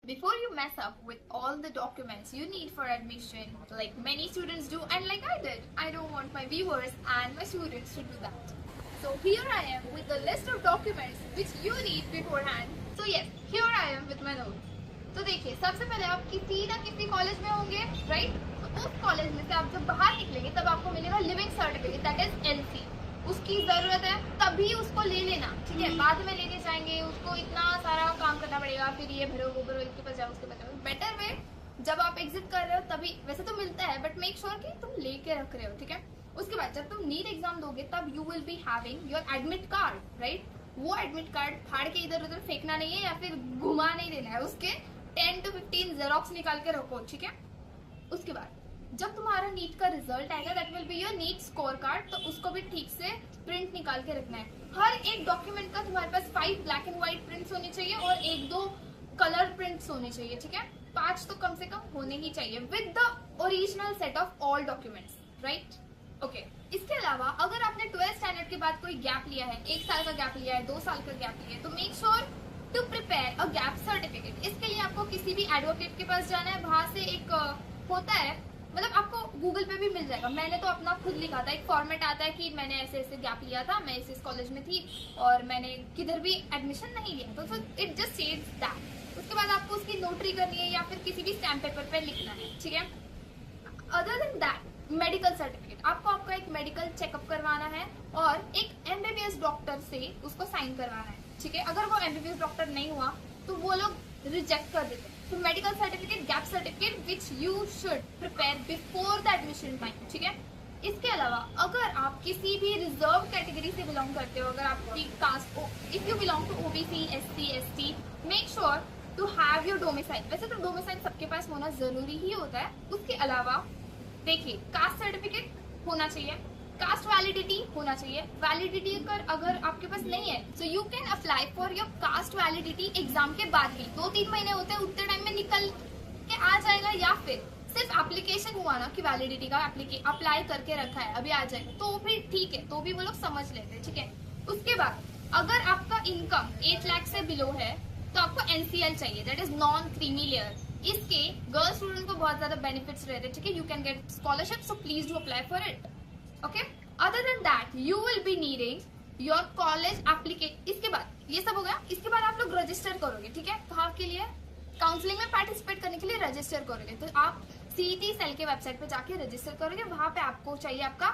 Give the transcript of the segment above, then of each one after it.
Before you mess up with all the documents you need for admission, like many students do and like I did, I don't want my viewers and my students to do that. So here I am with the list of documents which you need beforehand. So yes, here I am with my notes. तो देखिए, सबसे पहले आप किसी ना किसी college में होंगे, राइट? तो उस कॉलेज में से आप जब बाहर निकलेंगे तब आपको मिलेगा leaving certificate, that is LC. उसकी जरूरत है तभी उसको ले लेना, ठीक है? बाद में लेके जाएंगे, उसको इतना सारा काम करना पड़ेगा, फिर ये भरो वो भरो, इसके पास जाओ उसके पास जाओ। बेटर वे जब आप एग्जिट कर रहे हो तभी, वैसे तो मिलता है बट मेक श्योर कि तुम लेके रख रहे हो, ठीक है? उसके बाद जब तुम नीट एग्जाम दोगे तब you will be having your admit card, right? वो एडमिट कार्ड फाड़ के इधर उधर फेंकना नहीं है या फिर घुमा नहीं देना है, उसके 10 to 15 जेरोक्स निकाल के रखो, ठीक है? उसके बाद जब तुम्हारा नीट का रिजल्ट आएगा, that will be your NEET score card, तो उसको भी ठीक से प्रिंट निकाल के रखना है। हर एक डॉक्यूमेंट का तुम्हारे पास 5 ब्लैक एंड व्हाइट प्रिंट्स होने चाहिए और 1-2 कलर प्रिंट्स होने चाहिए, ठीक है? 5 तो कम से कम होने ही चाहिए with the original set of all documents, right? Okay. इसके अलावा अगर आपने 12th स्टैंडर्ड के बाद कोई गैप लिया है, 1 साल का गैप लिया है, 2 साल का गैप लिया है, तो make sure to prepare a gap certificate. इसके लिए आपको किसी भी एडवोकेट के पास जाना है, वहां से एक होता है, मतलब आपको गूगल पे भी मिल जाएगा। मैंने तो अपना खुद लिखा था, एक फॉर्मेट आता है कि मैंने ऐसे ऐसे गैप लिया था, मैं इस कॉलेज में थी और मैंने किधर भी एडमिशन नहीं लिया, तो इट जस्ट सेव्स दैट। उसके बाद आपको उसकी नोटरी करनी है या फिर किसी भी स्टैम्प पेपर पे लिखना है, ठीक है? Other than that, medical certificate, आपको आपका एक मेडिकल चेकअप करवाना है और एक एमबीबीएस डॉक्टर से उसको साइन करवाना है, ठीक है? अगर वो एमबीबीएस डॉक्टर नहीं हुआ तो वो लोग रिजेक्ट कर देते हैं। तो medical certificate, gap certificate which you should prepare before the admission time, ठीक है? इसके अलावा अगर आप किसी भी रिजर्व कैटेगरी से बिलोंग करते हो, अगर आपकी caste, if you belong to OBC, SC, ST, make sure to have your domicile. वैसे तो डोमिसाइल सबके पास होना जरूरी ही होता है। उसके अलावा देखिए, कास्ट सर्टिफिकेट होना चाहिए, कास्ट वैलिडिटी होना चाहिए। वैलिडिटी अगर आपके पास नहीं है so you can apply for your cast validity exam के बाद भी। 2-3 महीने होते हैं, उतने टाइम में निकल के आ जाएगा, या फिर सिर्फ एप्लीकेशन हुआ ना कि वैलिडिटी का अप्लाई करके रखा है, अभी आ जाएगा, तो भी ठीक है, तो भी वो लोग समझ लेते हैं, ठीक है? उसके बाद अगर आपका इनकम 8 लाख से बिलो है तो आपको एनसीएल चाहिए, that is non creamy layer. इसके गर्ल स्टूडेंट को बहुत ज्यादा बेनिफिट्स रहते हैं, ठीक है? You can get scholarship, so please do apply for it, okay? Other than that you will be needing your college application. इसके बाद ये सब हो गया, इसके बाद आप लोग रजिस्टर करोगे, ठीक है? कहाँ के लिए? काउंसलिंग में पार्टिसिपेट करने के लिए रजिस्टर करोगे, तो आप सीईटी सेल के वेबसाइट पे जाके रजिस्टर करोगे। वहां पे आपको चाहिए आपका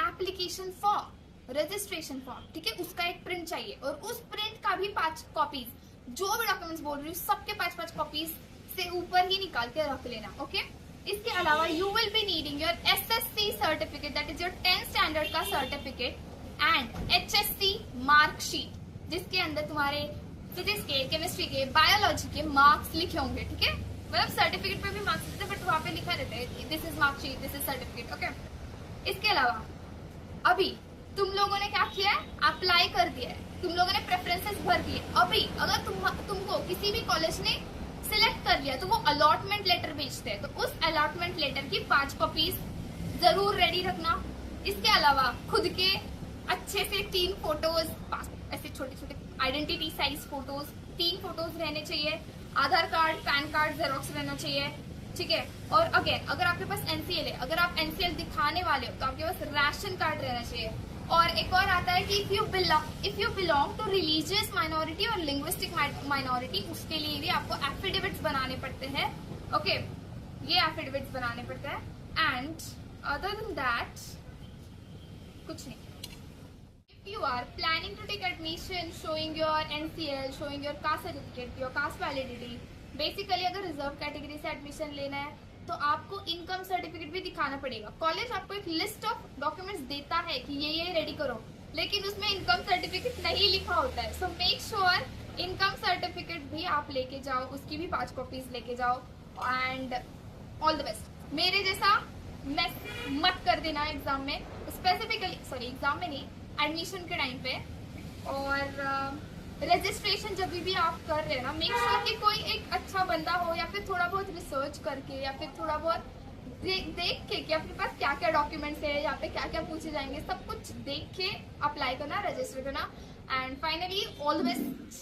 एप्लीकेशन फॉर्म, रजिस्ट्रेशन फॉर्म, ठीक है? उसका एक प्रिंट चाहिए और उस प्रिंट का भी 5 कॉपीज, जो भी डॉक्यूमेंट्स बोल रही हूँ सबके 5-5 कॉपीज से ऊपर ही निकाल के रख लेना, ओके? इसके अलावा you will be needing your SSC certificate, that is your 10th standard का सर्टिफिकेट, एंड एचएससी मार्कशीट, जिसके अंदर तुम्हारे फिजिक्स के, केमिस्ट्री के, बायोलॉजी के मार्क्स लिखे होंगे, ठीक है? मतलब सर्टिफिकेट पे भी मार्क्स देते हैं बट वहां पे लिखा रहता है this is marksheet, this is certificate, okay? इसके अलावा अभी तुम लोगों ने क्या किया है? अप्लाई कर दिया है, तुम लोगों ने प्रेफरेंसेस भर दिए। अभी अगर तुमको किसी भी कॉलेज ने सिलेक्ट कर लिया तो वो अलॉटमेंट लेटर भेजते हैं, तो उस अलॉटमेंट लेटर की 5 कॉपीज जरूर रेडी रखना। इसके अलावा खुद के अच्छे से 3 फोटोज, ऐसे छोटे छोटे आइडेंटिटी साइज फोटोज, 3 फोटोज रहने चाहिए। आधार कार्ड, पैन कार्ड जेरोक्स रहना चाहिए, ठीक है? और अगेन अगर आपके पास एनसीएल है, अगर आप एनसीएल दिखाने वाले हो तो आपके पास राशन कार्ड रहना चाहिए। और एक और आता है कि if you belong to religious minority और लिंग्विस्टिक माइनॉरिटी, उसके लिए भी आपको एफिडेविट्स बनाने पड़ते हैं, ओके? ये एफिडेविट्स बनाने पड़ते हैं। एंड अदर देन दैट कुछ नहीं। If you are planning to take admission showing your NCL, showing your caste certificate, your caste validity, basically अगर रिजर्व कैटेगरी से एडमिशन लेना है तो आपको इनकम सर्टिफिकेट भी दिखाना पड़ेगा। कॉलेज आपको एक लिस्ट ऑफ डॉक्यूमेंट्स देता है कि ये रेडी करो, लेकिन उसमें इनकम सर्टिफिकेट नहीं लिखा होता है। So make sure income certificate भी आप लेके जाओ, उसकी भी 5 कॉपीज लेके जाओ, एंड ऑल द बेस्ट। मेरे जैसा मिस मत कर देना एग्जाम में, स्पेसिफिकली सॉरी एग्जाम में नहीं, एडमिशन के टाइम पे। और रजिस्ट्रेशन जब भी आप कर रहे हैं ना, मेक श्योर कि कोई एक अच्छा बंदा हो, या फिर थोड़ा बहुत रिसर्च करके, या फिर थोड़ा बहुत देख के कि आपके पास क्या क्या डॉक्यूमेंट्स है, यहाँ पे क्या क्या पूछे जाएंगे, सब कुछ देख के अप्लाई करना, रजिस्टर करना। And finally all the best.